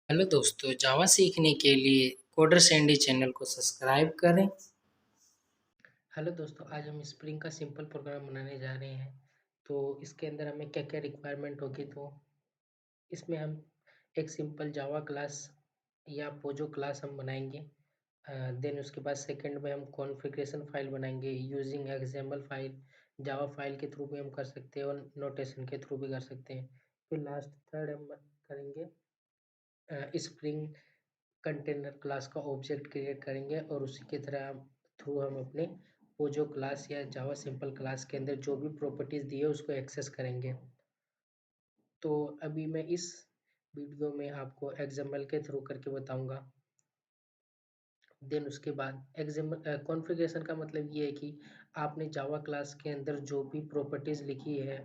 Hello दोस्तों, जावा सीखने के लिए कोडर सैंडी चैनल को सब्सक्राइब करें। हेलो दोस्तों, आज हम स्प्रिंग का सिंपल प्रोग्राम बनाने जा रहे हैं। तो इसके अंदर हमें क्या क्या रिक्वायरमेंट होगी, तो इसमें हम एक सिंपल जावा क्लास या पोजो क्लास हम बनाएंगे। देन उसके बाद सेकंड में हम कॉन्फ़िगरेशन फाइल बनाएंगे using XML file. Java file के थ्रू भी हम कर सकते हैं और नोटेशन के थ्रू भी कर सकते हैं। फिर लास्ट थर्ड हम करेंगे स्प्रिंग कंटेनर क्लास का ऑब्जेक्ट क्रिएट करेंगे और उसी की तरह थ्रू हम अपने वो जो क्लास या जावा सिंपल क्लास के अंदर जो भी प्रॉपर्टीज दी है उसको एक्सेस करेंगे। तो अभी मैं इस वीडियो में आपको एक्सएमएल के थ्रू करके बताऊंगा। देन उसके बाद एक्सएमएल कॉन्फ़िगरेशन का मतलब ये है कि आपने जावा क्लास के अंदर जो भी प्रॉपर्टीज लिखी है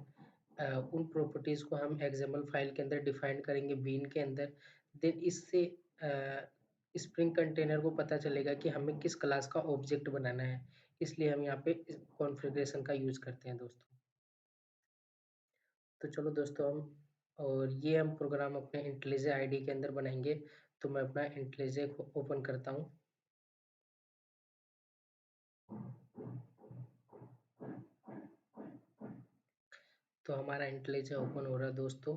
उन प्रॉपर्टीज को हम एक्सएमएल फाइल के अंदर डिफाइन करेंगे बीन के अंदर। देन इससे स्प्रिंग कंटेनर को पता चलेगा कि हमें किस क्लास का ऑब्जेक्ट बनाना है। इसलिए हम यहाँ पे कॉन्फ़िगरेशन का यूज़ करते हैं दोस्तों। तो चलो दोस्तों, हम और ये हम प्रोग्राम अपने इंटेलिजे आईडी के अंदर बनाएंगे। तो मैं अपना इंटेलिजे को ओपन करता हूँ। तो हमारा इंटेलिजे ओपन हो रहा है दोस्तों।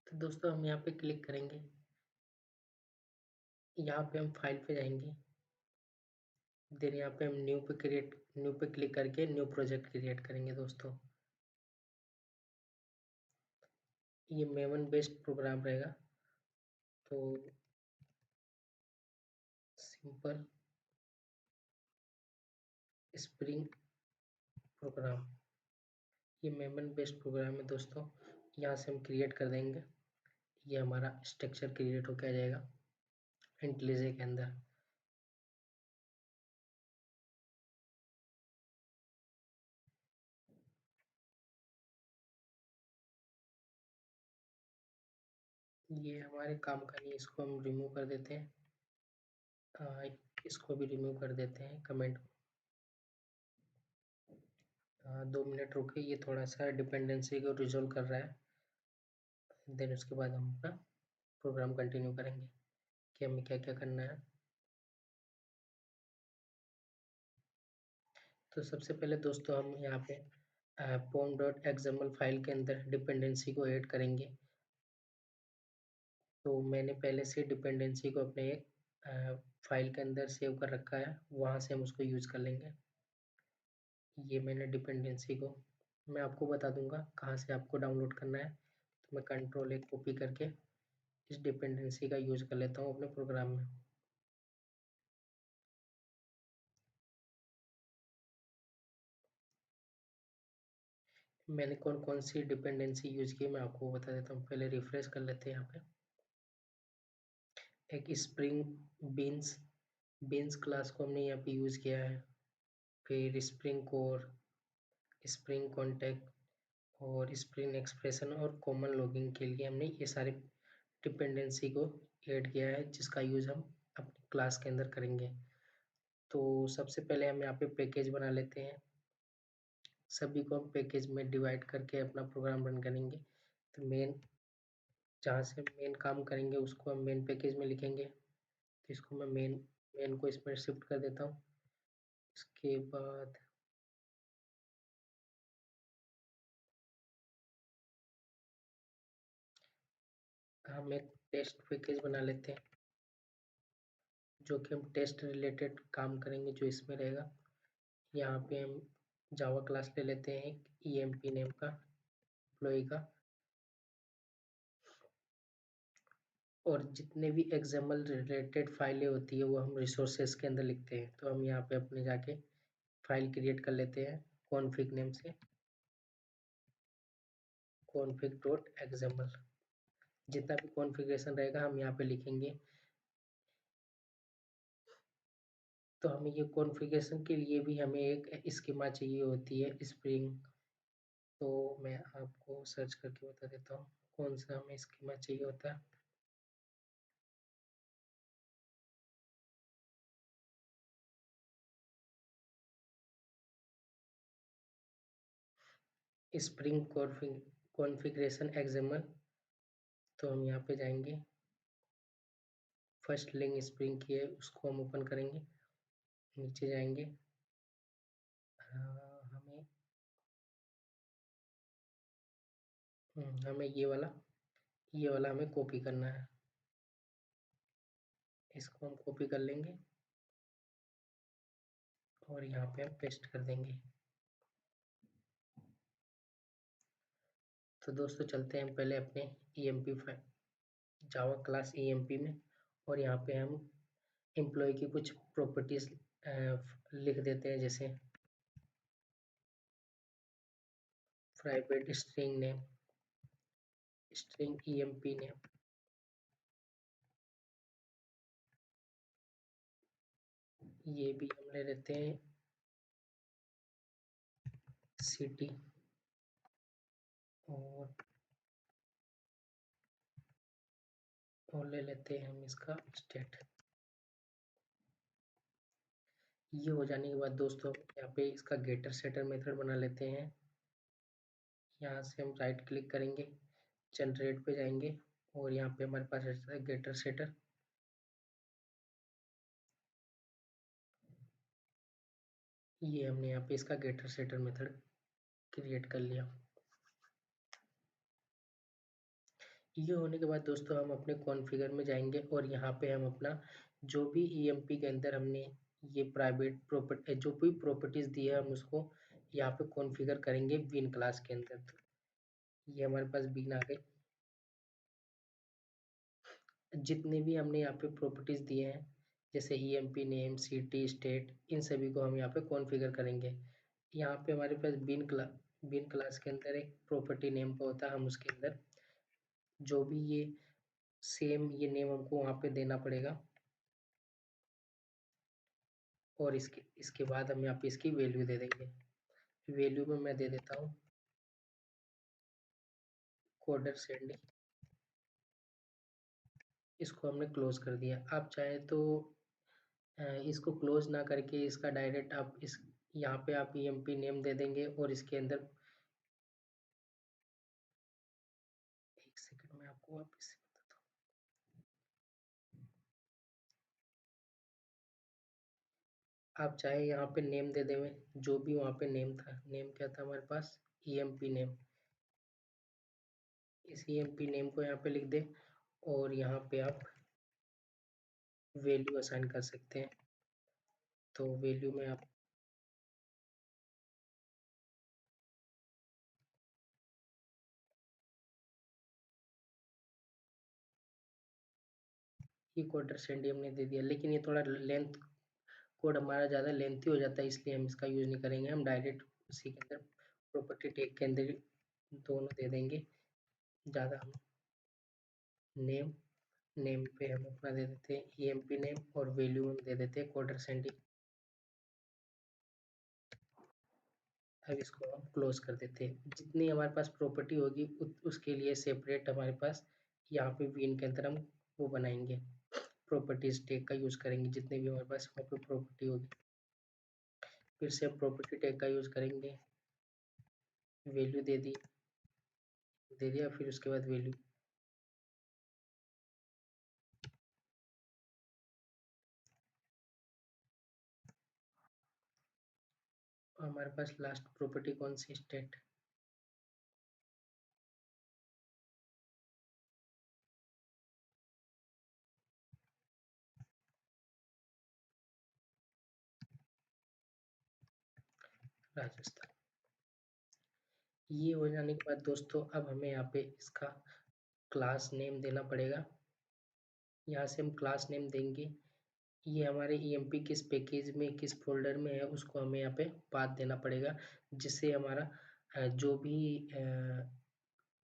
तो दोस्तों हम यहाँ पे क्लिक करेंगे। यहाँ पे हम फाइल पे जाएंगे। देन यहाँ पे हम न्यू पे क्लिक करके न्यू प्रोजेक्ट क्रिएट करेंगे दोस्तों। ये मेवन बेस्ड प्रोग्राम रहेगा। तो सिंपल स्प्रिंग प्रोग्राम, ये मेमन बेस्ड प्रोग्राम है दोस्तों। यहाँ से हम क्रिएट कर देंगे। ये हमारा स्ट्रक्चर क्रिएट होकर आ जाएगा इंटेलिजे के अंदर। ये हमारे काम का नहीं, इसको हम रिमूव कर देते हैं। इसको भी रिमूव कर देते हैं कमेंट। 2 मिनट रुके, ये थोड़ा सा डिपेंडेंसी को रिजोल्व कर रहा है। देन उसके बाद हम अपना प्रोग्राम कंटिन्यू करेंगे कि हमें क्या क्या करना है। तो सबसे पहले दोस्तों हम यहाँ पे pom डॉट एक्सएमएल फाइल के अंदर डिपेंडेंसी को ऐड करेंगे। तो मैंने पहले से डिपेंडेंसी को अपने एक फाइल के अंदर सेव कर रखा है, वहाँ से हम उसको यूज़ कर लेंगे। ये मैंने डिपेंडेंसी को, मैं आपको बता दूंगा कहाँ से आपको डाउनलोड करना है। तो मैं कंट्रोल एक कॉपी करके इस डिपेंडेंसी का यूज़ कर लेता हूँ अपने प्रोग्राम में। मैंने कौन कौन सी डिपेंडेंसी यूज़ की मैं आपको बता देता हूँ। पहले रिफ्रेश कर लेते हैं। यहाँ पे एक स्प्रिंग बीन्स बीन्स क्लास को हमने यहाँ पे यूज़ किया है। फिर स्प्रिंग कोर, स्प्रिंग कॉन्टेक्ट और स्प्रिंग एक्सप्रेशन और कॉमन लॉगिंग के लिए हमने ये सारे डिपेंडेंसी को ऐड किया है, जिसका यूज़ हम अपनी क्लास के अंदर करेंगे। तो सबसे पहले हम यहाँ पे पैकेज बना लेते हैं। सभी को हम पैकेज में डिवाइड करके अपना प्रोग्राम रन करेंगे। तो मेन, जहाँ से मेन काम करेंगे उसको हम मेन पैकेज में लिखेंगे। तो इसको मैं मेन मेन को इसमें शिफ्ट कर देता हूँ। इसके बाद हम एक टेस्ट पैकेज बना लेते हैं, जो कि हम टेस्ट रिलेटेड काम करेंगे, जो इसमें रहेगा। यहाँ पे हम जावा क्लास ले लेते हैं एक EMP नेम का, एम्प्लॉय का। और जितने भी एक्सएमएल रिलेटेड फाइलें होती है वो हम रिसोर्सेज के अंदर लिखते हैं। तो हम यहाँ पे अपने जाके फाइल क्रिएट कर लेते हैं। कॉन्फिग नेम से config.xml जितना भी कॉन्फ़िगरेशन रहेगा हम यहाँ पे लिखेंगे। तो हमें ये कॉन्फ़िगरेशन के लिए भी हमें एक स्कीमा चाहिए होती है स्प्रिंग। तो मैं आपको सर्च करके बता देता हूँ कौन सा हमें स्कीमा चाहिए होता है। Spring configuration XML. तो हम यहाँ पे जाएंगे, फर्स्ट लिंक स्प्रिंग की है उसको हम ओपन करेंगे, नीचे जाएंगे, हमें ये वाला हमें कॉपी करना है। इसको हम कॉपी कर लेंगे और यहाँ पे हम पेस्ट कर देंगे। तो दोस्तों चलते हैं हम पहले अपने EMP file Java class EMP में, और यहाँ पे हम एम्प्लॉय की कुछ प्रॉपर्टीज लिख देते हैं, जैसे private string name, string EMP name, ये भी हम ले लेते हैं सिटी, और ले लेते हैं हम इसका स्टेट। ये हो जाने के बाद दोस्तों यहाँ पे इसका गेटर सेटर मेथड बना लेते हैं। यहाँ से हम राइट क्लिक करेंगे, जनरेट पे जाएंगे, और यहाँ पे हमारे पास रहता है गेटर सेटर। ये हमने यहाँ पे इसका गेटर सेटर मेथड क्रिएट कर लिया। ये होने के बाद दोस्तों हम अपने कॉन्फ़िगर में जाएंगे, और यहाँ पे हम अपना जो भी EMP के अंदर हमने ये प्राइवेट प्रॉपर्टी जो भी प्रॉपर्टीज दी है हम उसको यहाँ पे कॉन्फ़िगर करेंगे बीन क्लास के अंदर। ये हमारे पास बीन आ गई। जितने भी हमने यहाँ पे प्रॉपर्टीज दिए हैं जैसे EMP नेम, सिटी, स्टेट, इन सभी को हम यहाँ पे कॉन्फ़िगर करेंगे। यहाँ पे हमारे पास बीन क्लास के अंदर एक प्रॉपर्टी नेम का होता है, हम उसके अंदर जो भी ये सेम ये नेम हमको वहाँ पे देना पड़ेगा, और इसके बाद हम यहाँ पे इसकी वैल्यू दे देंगे। वैल्यू में मैं दे देता हूँ कोडर सेंड। इसको हमने क्लोज कर दिया। आप चाहे तो इसको क्लोज ना करके इसका डायरेक्ट आप इस यहाँ पे आप EMP नेम दे देंगे, और इसके अंदर एक सेकंड में आपको वापस से बताता हूँ। आप चाहे यहाँ पे नेम दे देंगे जो भी वहाँ पे नेम था। नेम क्या था हमारे पास? EMP name. इस EMP नेम को यहाँ पे लिख दें, और यहाँ पे आप वैल्यू असाइन कर सकते हैं। तो वैल्यू में आप ये कोडर सेंड हमने दे दिया, लेकिन ये थोड़ा लेंथ कोड हमारा ज़्यादा लेंथी हो जाता है, इसलिए हम इसका यूज़ नहीं करेंगे। हम डायरेक्ट उसी के अंदर प्रॉपर्टी टैग के अंदर दोनों दे देंगे। ज़्यादा हम नेम नेम पे हम अपना दे देते हैं EMP नेम, और वैल्यू हम दे देते हैं कोडर सेंडिंग। अब इसको हम क्लोज कर देते हैं। जितनी हमारे पास प्रॉपर्टी होगी उसके लिए सेपरेट हमारे पास यहाँ पे वीन के अंदर हम वो बनाएंगे, प्रॉपर्टीज टैग का यूज़ करेंगे। जितने भी हमारे पास वहाँ पे प्रॉपर्टी होगी फिर से प्रॉपर्टी टैग का यूज़ करेंगे। वैल्यू दे दिया, फिर उसके बाद वैल्यू। हमारे पास लास्ट प्रॉपर्टी कौन सी? स्टेट। राजस्थान। ये हो जाने के बाद दोस्तों अब हमें यहाँ पे इसका क्लास नेम देना पड़ेगा। यहाँ से हम क्लास नेम देंगे ये हमारे ईएमपी किस पैकेज में किस फोल्डर में है उसको हमें यहाँ पे पाथ देना पड़ेगा, जिससे हमारा जो भी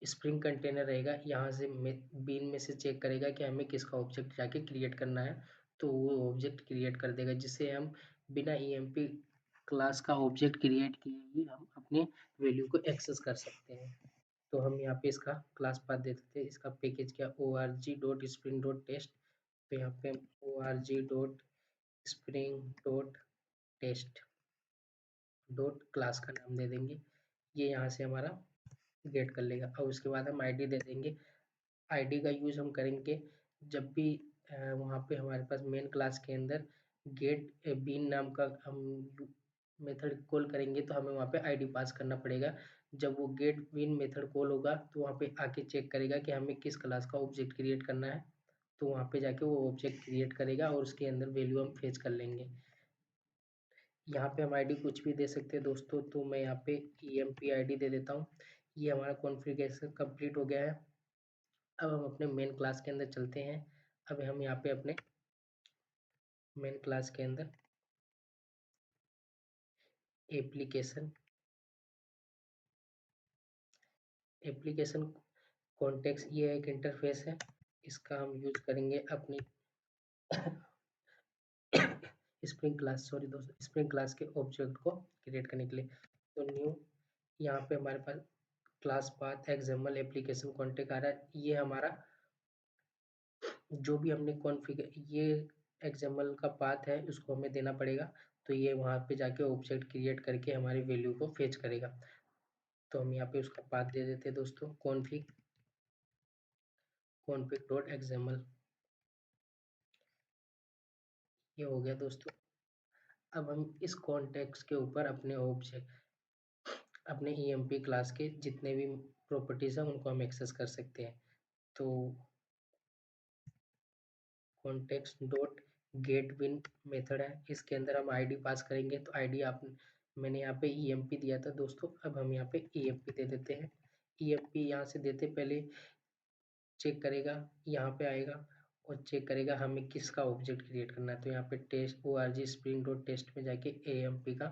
स्प्रिंग कंटेनर रहेगा यहाँ से बीन में से चेक करेगा कि हमें किसका ऑब्जेक्ट जाके क्रिएट करना है, तो वो ऑब्जेक्ट क्रिएट कर देगा, जिससे हम बिना ईएमपी क्लास का ऑब्जेक्ट क्रिएट किए ही हम अपने वैल्यू को एक्सेस कर सकते हैं। तो हम यहाँ पे इसका क्लास पाथ दे देते हैं। इसका पैकेज क्या org.spring.test, तो यहाँ पे org.spring.test डॉट क्लास का नाम दे देंगे। ये यहाँ से हमारा गेट कर लेगा और उसके बाद हम आईडी दे देंगे। आईडी का यूज हम करेंगे जब भी वहाँ पे हमारे पास मेन क्लास के अंदर गेट बीन नाम का हम मेथड कॉल करेंगे, तो हमें वहाँ पे आईडी पास करना पड़ेगा। जब वो गेट बीन मेथड कॉल होगा तो वहाँ पे आके चेक करेगा कि हमें किस क्लास का ऑब्जेक्ट क्रिएट करना है, तो वहाँ पे जाके वो ऑब्जेक्ट क्रिएट करेगा और उसके अंदर वैल्यू हम फेच कर लेंगे। यहाँ पे हम आईडी कुछ भी दे सकते हैं दोस्तों, तो मैं यहाँ पे EMP आईडी दे देता हूँ। ये हमारा कॉन्फ़िगरेशन कंप्लीट हो गया है। अब हम अपने मेन क्लास के अंदर चलते हैं। अब हम यहाँ पे अपने मेन क्लास के अंदर एप्लीकेशन एप्लीकेशन कॉन्टेक्स्ट, ये एक इंटरफेस है। इसका हम यूज करेंगे अपनी स्प्रिंग क्लास स्प्रिंग क्लास के ऑब्जेक्ट को क्रिएट करने के लिए। तो न्यू, यहाँ पे हमारे पास class path XML application context आ रहा है। ये हमारा जो भी हमने कॉन्फ़िगर, ये एक्सएमएल का पाथ है, उसको हमें देना पड़ेगा। तो ये वहाँ पे जाके ऑब्जेक्ट क्रिएट करके हमारी वैल्यू को फेच करेगा। तो हम यहाँ पे उसका पाथ दे देते हैं दोस्तों, config डॉट एक्सएमएल। ये हो गया दोस्तों। अब हम इस कॉन्टेक्स्ट के ऊपर अपने ऑब्जेक्ट, अपने EMP क्लास के जितने भी प्रॉपर्टीज हैं उनको हम एक्सेस कर सकते हैं। तो context dot gate win method है, इसके अंदर हम आईडी पास करेंगे। तो आईडी आप, मैंने यहाँ पे EMP दिया था दोस्तों, अब हम यहाँ पे EMP दे देते हैं। EMP यहाँ से देते पहले चेक करेगा, यहाँ पे आएगा और चेक करेगा हमें किसका ऑब्जेक्ट क्रिएट करना है। तो यहाँ पे test org spring dot test में जाके AMP का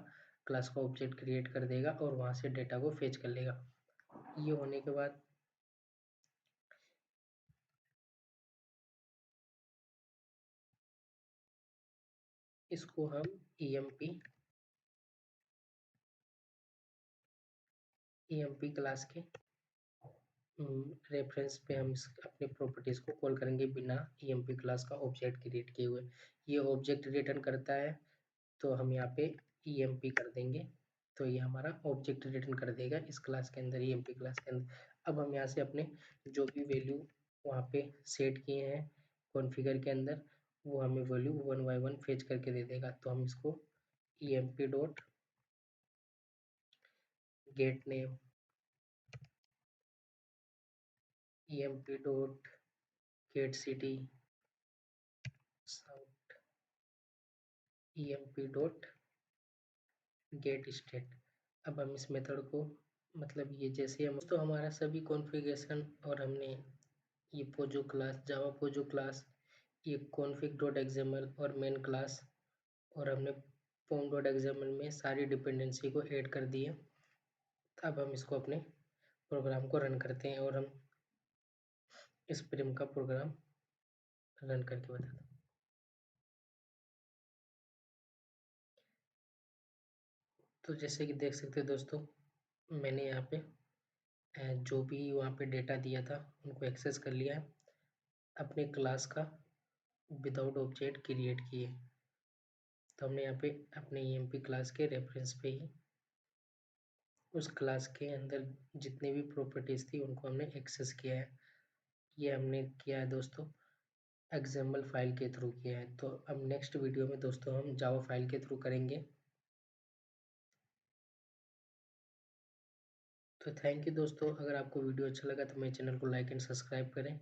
क्लास का ऑब्जेक्ट क्रिएट कर देगा और वहाँ से डेटा को फेच कर लेगा। ये होने के बाद इसको हम EMP क्लास के रेफरेंस पे हम अपने प्रॉपर्टीज को कॉल करेंगे बिना EMP क्लास का ऑब्जेक्ट क्रिएट किए हुए। ये ऑब्जेक्ट रिटर्न करता है, तो हम यहाँ पे EMP कर देंगे, तो ये हमारा ऑब्जेक्ट रिटर्न कर देगा इस क्लास के अंदर, EMP क्लास के अंदर। अब हम यहाँ से अपने जो भी वैल्यू वहाँ पे सेट किए हैं कॉन्फ़िगर के अंदर, वो हमें वैल्यू 1 बाय 1 फेच करके दे देगा। तो हम इसको EMP dot gate name, EMP dot gate city, EMP dot gate state. अब हम इस मेथड को, मतलब ये जैसे हम तो हमारा सभी कॉन्फ़िगरेशन, और हमने ये पोजो क्लास, जावा पोजो क्लास, ये config डॉट एक्सएमएल और मेन क्लास, और हमने पॉम डॉट एक्सएमएल में सारी डिपेंडेंसी को ऐड कर दिए। अब हम इसको अपने प्रोग्राम को रन करते हैं और हम इस प्रिम का प्रोग्राम रन करके बताते हैं। तो जैसे कि देख सकते हैं दोस्तों, मैंने यहाँ पे जो भी वहाँ पे डेटा दिया था उनको एक्सेस कर लिया है अपने क्लास का विदाउट ऑब्जेक्ट क्रिएट किए। तो हमने यहाँ पे अपने EMP क्लास के रेफरेंस पे ही उस क्लास के अंदर जितने भी प्रॉपर्टीज थी उनको हमने एक्सेस किया है। ये हमने किया है दोस्तों XML फाइल के थ्रू किया है। तो अब नेक्स्ट वीडियो में दोस्तों हम जावा फाइल के थ्रू करेंगे। तो थैंक यू दोस्तों, अगर आपको वीडियो अच्छा लगा तो मेरे चैनल को लाइक एंड सब्सक्राइब करें।